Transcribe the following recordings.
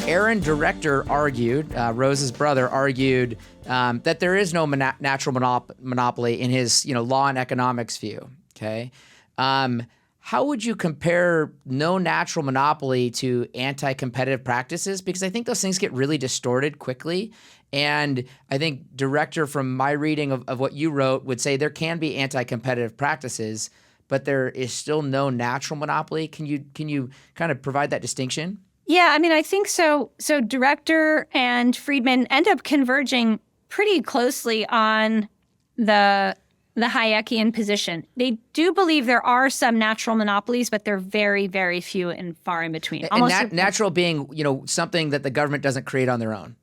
Aaron Director argued, Rose's brother argued, that there is no natural monopoly in his, law and economics view. Okay, how would you compare no natural monopoly to anti-competitive practices? Because I think those things get really distorted quickly. And I think Director, from my reading of what you wrote, would say there can be anti-competitive practices, but there is still no natural monopoly. Can you kind of provide that distinction? Yeah, I mean, I think so. So Director and Friedman end up converging pretty closely on the Hayekian position. They do believe there are some natural monopolies, but they're very, very few and far in between. And natural being, something that the government doesn't create on their own.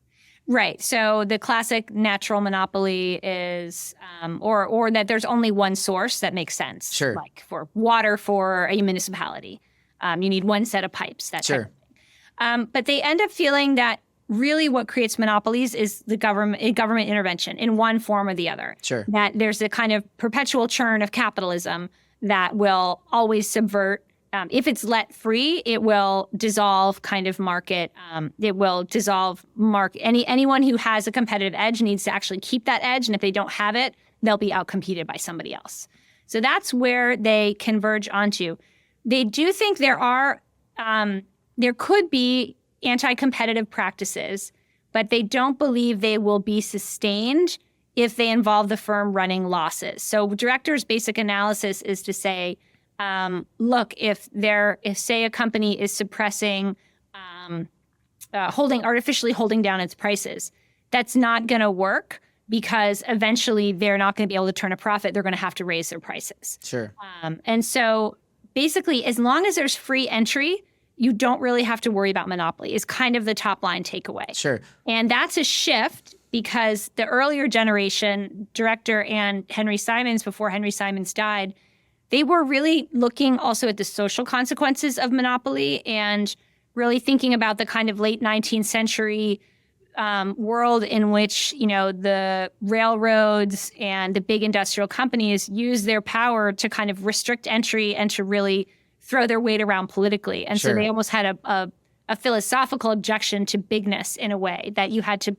Right. So the classic natural monopoly is, or that there's only one source that makes sense. Sure. Like for water for a municipality, you need one set of pipes. That sure. Type of thing. But they end up feeling that really what creates monopolies is the government intervention in one form or the other. Sure. That there's a kind of perpetual churn of capitalism that will always subvert. If it's let free, it will dissolve kind of market. It will dissolve anyone who has a competitive edge needs to actually keep that edge. And if they don't have it, they'll be outcompeted by somebody else. So that's where they converge onto. They do think there could be anti-competitive practices, but they don't believe they will be sustained if they involve the firm running losses. So Director's basic analysis is to say, look, if say a company is suppressing, artificially holding down its prices, that's not going to work because eventually they're not going to be able to turn a profit. They're going to have to raise their prices. Sure. And so basically, as long as there's free entry, you don't really have to worry about monopoly is kind of the top line takeaway. Sure. And that's a shift because the earlier generation, Director and Henry Simons, before Henry Simons died, they were really looking also at the social consequences of monopoly and really thinking about the kind of late 19th century world in which, the railroads and the big industrial companies use their power to kind of restrict entry and to really throw their weight around politically. And sure. So they almost had a philosophical objection to bigness in a way, that you had to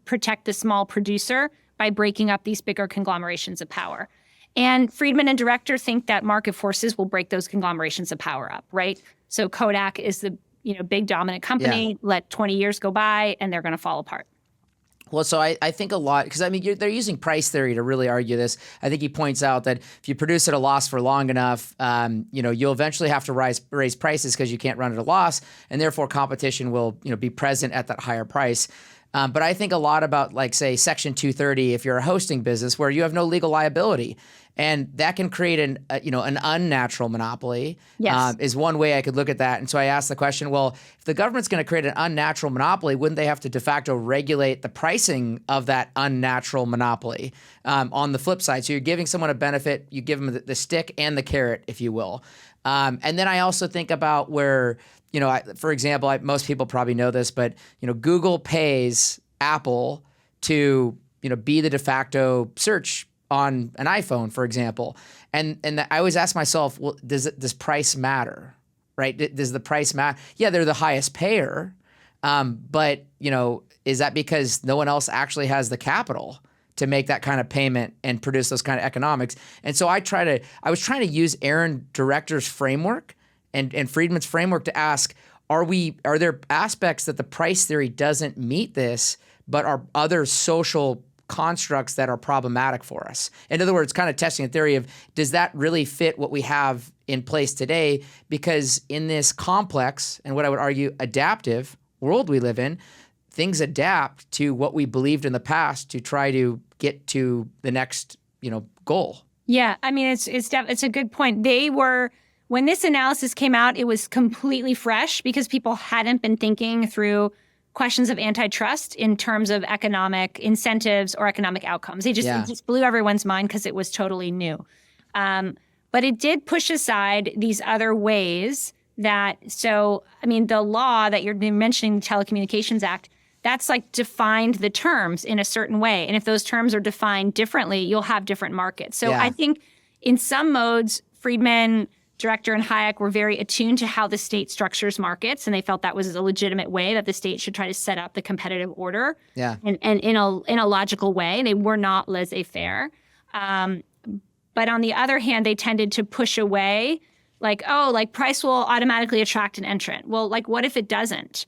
protect the small producer by breaking up these bigger conglomerations of power. And Friedman and Director think that market forces will break those conglomerations of power up, right? So Kodak is the big dominant company. Yeah. Let 20 years go by and they're going to fall apart. Well, so I think a lot, because they're using price theory to really argue this. I think he points out that if you produce at a loss for long enough, you'll eventually have to raise prices because you can't run at a loss, and therefore competition will be present at that higher price. But I think a lot about, like, say, Section 230, if you're a hosting business where you have no legal liability. And that can create an unnatural monopoly. Yes. Is one way I could look at that. And so I asked the question, well, if the government's going to create an unnatural monopoly, wouldn't they have to de facto regulate the pricing of that unnatural monopoly on the flip side? So you're giving someone a benefit, you give them the stick and the carrot, if you will. And then I also think about where, for example, most people probably know this, but, Google pays Apple to, be the de facto search on an iPhone, for example. And I always ask myself, well, does price matter, right? Does the price matter? Yeah, they're the highest payer, but is that because no one else actually has the capital to make that kind of payment and produce those kind of economics? And so I was trying to use Aaron Director's framework and Friedman's framework to ask, are there aspects that the price theory doesn't meet this, but are other social constructs that are problematic for us? In other words, kind of testing a theory of, does that really fit what we have in place today? Because in this complex and what I would argue adaptive world we live in, things adapt to what we believed in the past to try to get to the next, goal. Yeah, I mean, it's a good point. When this analysis came out, it was completely fresh because people hadn't been thinking through questions of antitrust in terms of economic incentives or economic outcomes. It just blew everyone's mind because it was totally new. But it did push aside these other ways the law that you're mentioning, the Telecommunications Act, that's like defined the terms in a certain way. And if those terms are defined differently, you'll have different markets. So I think in some modes, Friedman, director and Hayek were very attuned to how the state structures markets, and they felt that was a legitimate way that the state should try to set up the competitive order. Yeah. And in a logical way. They were not laissez-faire. But on the other hand, they tended to push away, like, price will automatically attract an entrant. Well, like, what if it doesn't?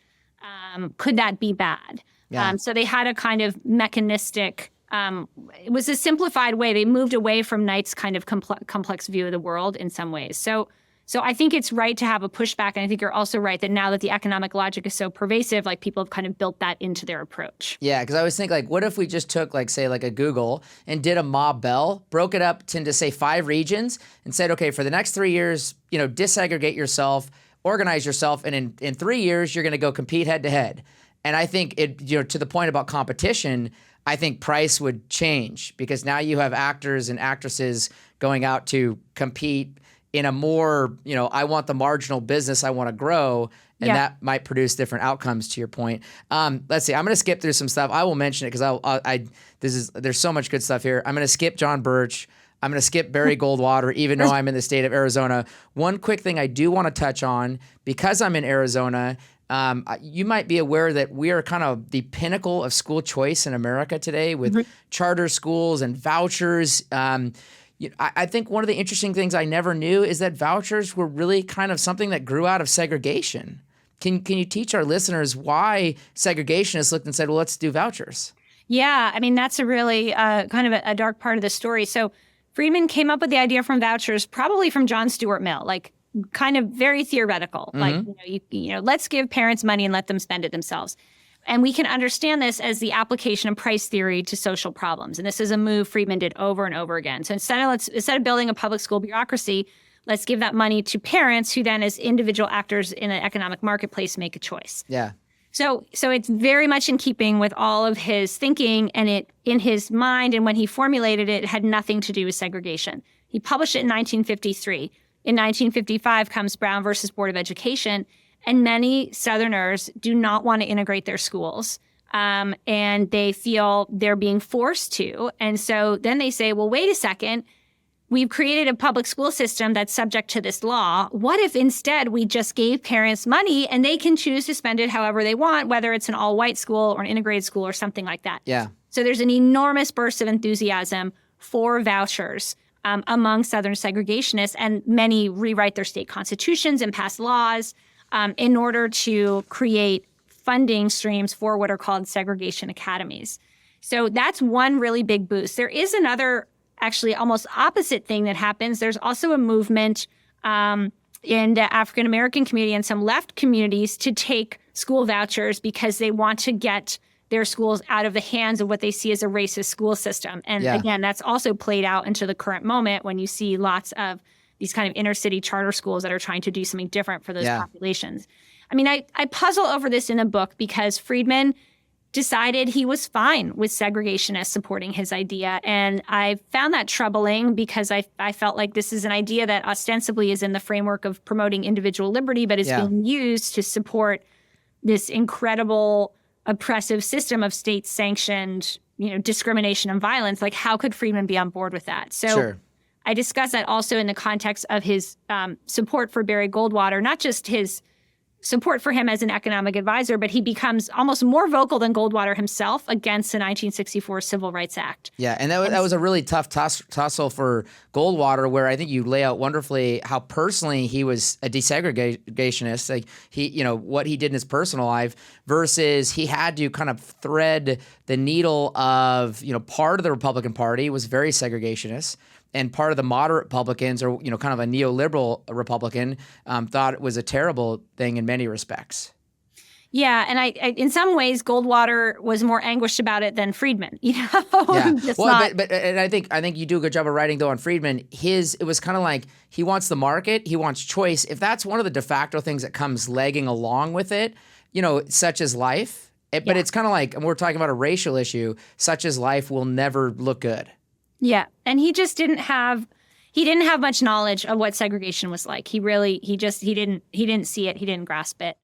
Could that be bad? Yeah. So they had a kind of mechanistic, it was a simplified way. They moved away from Knight's kind of complex view of the world in some ways. So I think it's right to have a pushback. And I think you're also right that now that the economic logic is so pervasive, like people have kind of built that into their approach. Yeah, because I always think, like, what if we just took, like, say, like a Google and did a mob bell, broke it up into, say, 5 regions and said, okay, for the next 3 years, disaggregate yourself, organize yourself, and in 3 years, you're going to go compete head to head. And I think to the point about competition, I think price would change because now you have actors and actresses going out to compete in a more, I want the marginal business I want to grow, and that might produce different outcomes to your point. Let's see. I'm going to skip through some stuff. I will mention it because there's so much good stuff here. I'm going to skip John Birch. I'm going to skip Barry Goldwater, even though I'm in the state of Arizona. One quick thing I do want to touch on, because I'm in Arizona, you might be aware that we are kind of the pinnacle of school choice in America today with charter schools and vouchers. I think one of the interesting things I never knew is that vouchers were really kind of something that grew out of segregation. Can you teach our listeners why segregationists looked and said, well, let's do vouchers? Yeah, I mean, that's a really kind of a dark part of the story. So Friedman came up with the idea from vouchers probably from John Stuart Mill, like kind of very theoretical. Like, let's give parents money and let them spend it themselves. And we can understand this as the application of price theory to social problems. And this is a move Friedman did over and over again. So instead of building a public school bureaucracy, let's give that money to parents who then, as individual actors in an economic marketplace, make a choice. Yeah. So it's very much in keeping with all of his thinking, and it in his mind, and when he formulated it, it had nothing to do with segregation. He published it in 1953. In 1955 comes Brown versus Board of Education. And many Southerners do not want to integrate their schools, and they feel they're being forced to. And so then they say, well, wait a second. We've created a public school system that's subject to this law. What if instead we just gave parents money and they can choose to spend it however they want, whether it's an all-white school or an integrated school or something like that? Yeah. So there's an enormous burst of enthusiasm for vouchers among Southern segregationists, and many rewrite their state constitutions and pass laws in order to create funding streams for what are called segregation academies. So that's one really big boost. There is another actually almost opposite thing that happens. There's also a movement in the African-American community and some left communities to take school vouchers because they want to get their schools out of the hands of what they see as a racist school system. And again, that's also played out into the current moment when you see lots of these kind of inner city charter schools that are trying to do something different for those populations. I mean, I puzzle over this in a book because Friedman decided he was fine with segregationists supporting his idea. And I found that troubling because I felt like this is an idea that ostensibly is in the framework of promoting individual liberty, but is being used to support this incredible oppressive system of state-sanctioned, discrimination and violence. Like, how could Friedman be on board with that? So I discuss that also in the context of his support for Barry Goldwater, not just his support for him as an economic advisor, but he becomes almost more vocal than Goldwater himself against the 1964 Civil Rights Act. Yeah, and that was a really tough tussle for Goldwater, where I think you lay out wonderfully how personally he was a desegregationist, like he, what he did in his personal life, versus he had to kind of thread the needle of, part of the Republican Party was very segregationist, and part of the moderate Republicans, or kind of a neoliberal Republican, thought it was a terrible thing in many respects. Yeah, and I in some ways, Goldwater was more anguished about it than Friedman. Yeah, but I think you do a good job of writing though on Friedman. It was kind of like he wants the market, he wants choice. If that's one of the de facto things that comes legging along with it, such as life. But it's kind of like, and we're talking about a racial issue, such as life will never look good. Yeah, and he just didn't have much knowledge of what segregation was like. He didn't see it. He didn't grasp it.